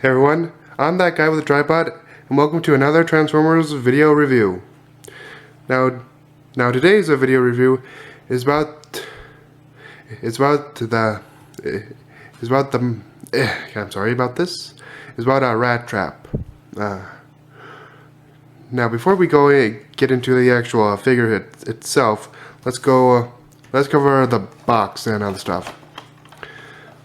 Hey everyone, I'm that guy with a tripod, and welcome to another Transformers video review. Now today's video review is about Rattrap. Now before we get into the actual figure itself, let's cover the box and other stuff.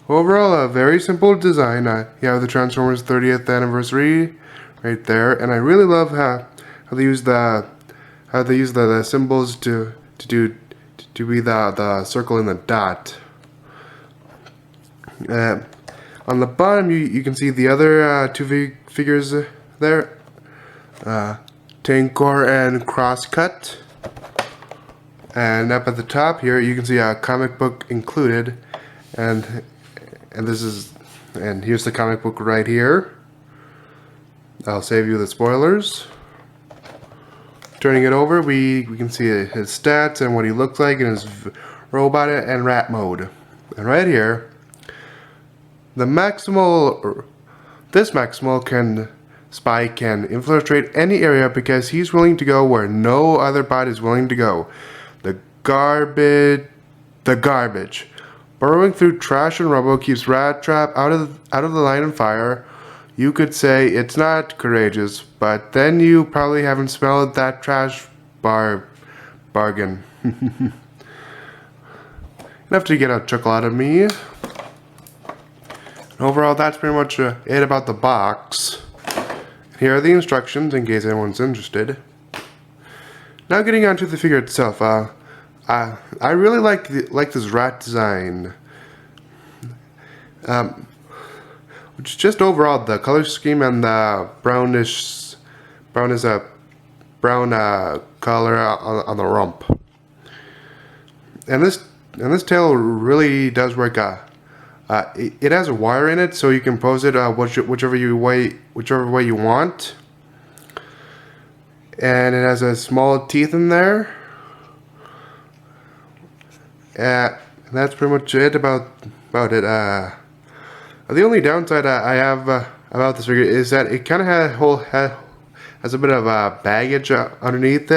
Overall, a very simple design. You have the Transformers 30th anniversary right there, and I really love how they use the symbols to be the circle and the dot. On the bottom, you can see the other two figures there, Tankor and Crosscut. And up at the top here, you can see a comic book included, and here's the comic book right here. I'll save you the spoilers. Turning it over, we can see his stats and what he looks like in his robot and rat mode. And right here, this Maximal spy can infiltrate any area because he's willing to go where no other bot is willing to go. The garbage. Burrowing through trash and rubble keeps Rattrap out of the line of fire. You could say it's not courageous, but then you probably haven't smelled that trash bargain. Enough to get a chuckle out of me. Overall, that's pretty much it about the box. Here are the instructions in case anyone's interested. Now getting onto the figure itself. I really like this rat design. Which just overall the color scheme and the brown color on the rump. And this tail really does work. It has a wire in it, so you can pose it whichever way you want. And it has a small teeth in there. That's pretty much it about it. The only downside I have about this figure is that it kind of has a bit of baggage underneath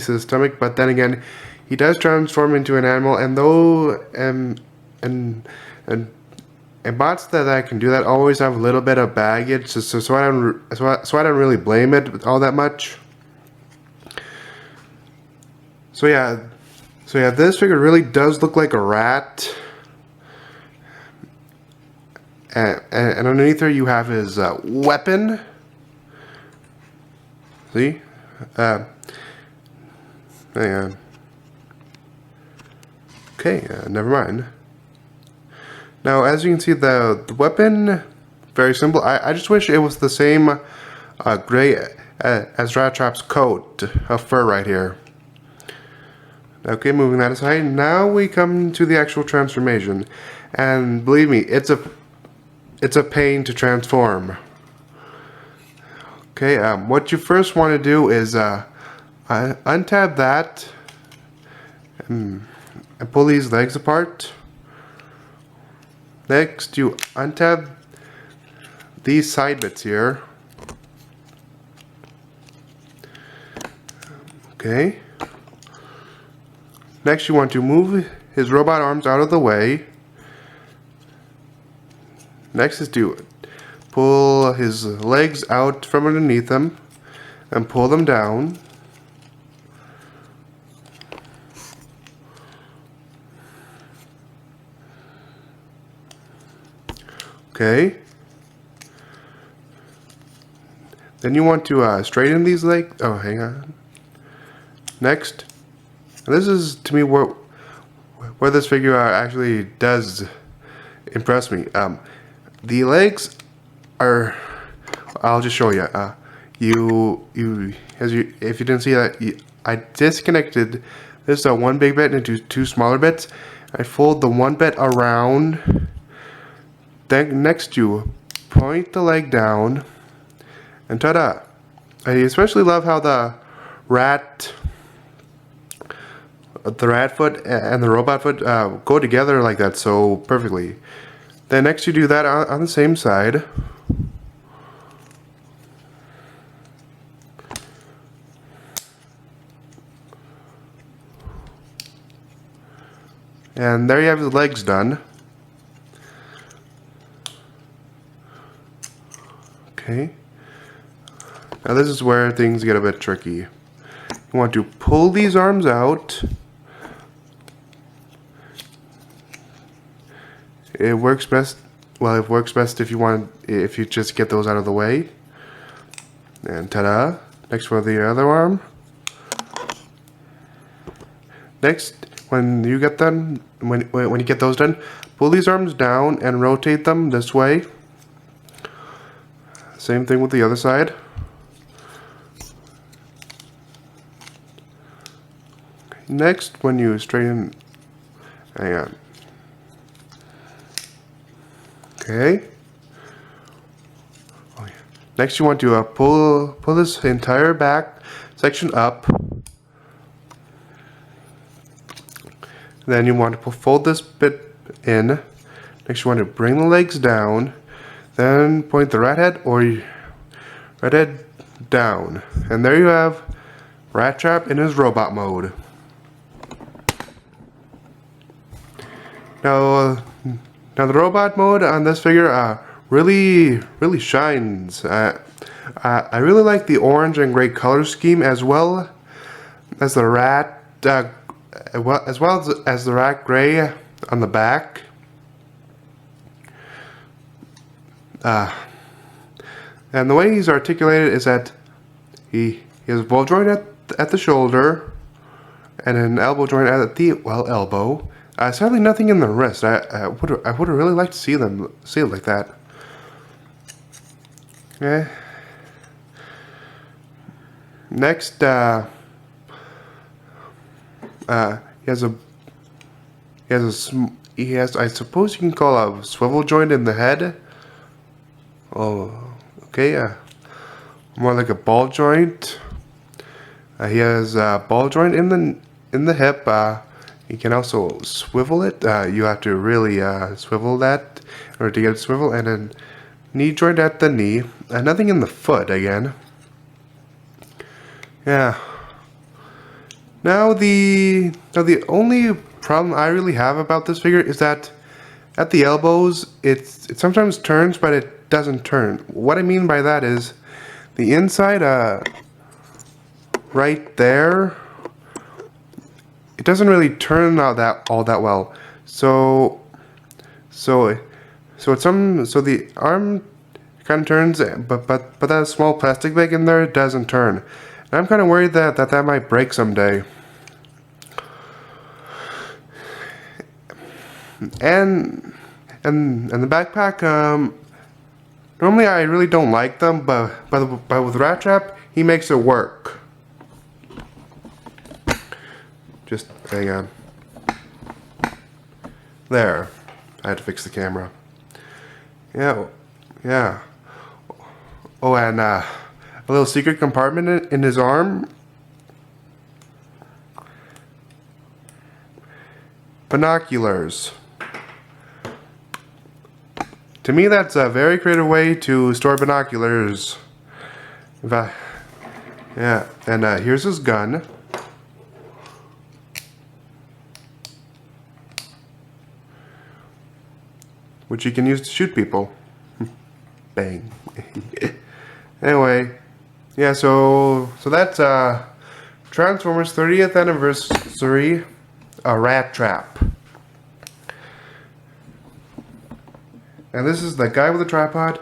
his stomach. But then again, he does transform into an animal, and bots that can do that always have a little bit of baggage. So I don't really blame it all that much. So yeah, this figure really does look like a rat. And underneath there you have his weapon. See? Hang on. Okay, never mind. Now, as you can see, the weapon, very simple. I just wish it was the same gray as Rattrap's coat of fur right here. Okay, moving that aside, now we come to the actual transformation, and believe me, it's a pain to transform. Okay, what you first want to do is untab that and pull these legs apart. Next, you untab these side bits here. Okay. Next, you want to move his robot arms out of the way. Next is to pull his legs out from underneath him and pull them down. Okay. Then you want to straighten these legs. Oh, hang on. Next. And this is, to me, where this figure actually does impress me. The legs are, I'll just show you. If you didn't see that, I disconnected this one big bit into two smaller bits. I fold the one bit around. Then next you point the leg down, and ta-da! I especially love how the rat foot and the robot foot go together like that so perfectly. Then next you do that on the same side. And there you have the legs done. Okay. Now this is where things get a bit tricky. You want to pull these arms out. It works best, well, it works best if you just get those out of the way. And ta-da! Next for the other arm. Next, when you get done, when you get those done, pull these arms down and rotate them this way. Same thing with the other side. Next, when you straighten, hang on. Okay. Oh, yeah. Next, you want to pull this entire back section up. Then you want to fold this bit in. Next, you want to bring the legs down. Then point the rat head down, and there you have Rattrap in his robot mode. Now the robot mode on this figure really shines. I really like the orange and gray color scheme, as well as the rat, as well as the rat gray on the back. And the way he's articulated is that he has a ball joint at the shoulder and an elbow joint at the elbow. Sadly, nothing in the wrist. I would have really liked to see it like that. Okay. Next, I suppose you can call a swivel joint in the head. Oh, okay. More like a ball joint. He has a ball joint in the hip. You can also swivel it. You have to really swivel that in order to get it swivel, and then knee joint at the knee. Nothing in the foot again. Yeah. Now the only problem I really have about this figure is that at the elbows it sometimes turns, but it doesn't turn. What I mean by that is the inside right there, it doesn't really turn out all that well. So the arm kind of turns, but that small plastic bag in there doesn't turn. And I'm kind of worried that might break someday. And the backpack, normally I really don't like them, but with Rattrap, he makes it work. Just hang on. There. I had to fix the camera. Yeah. Oh, and a little secret compartment in his arm. Binoculars. To me, that's a very creative way to store binoculars. Yeah, and here's his gun. Which you can use to shoot people. Bang. Anyway, yeah, so that's Transformers 30th anniversary, Rattrap. And this is the guy with the tripod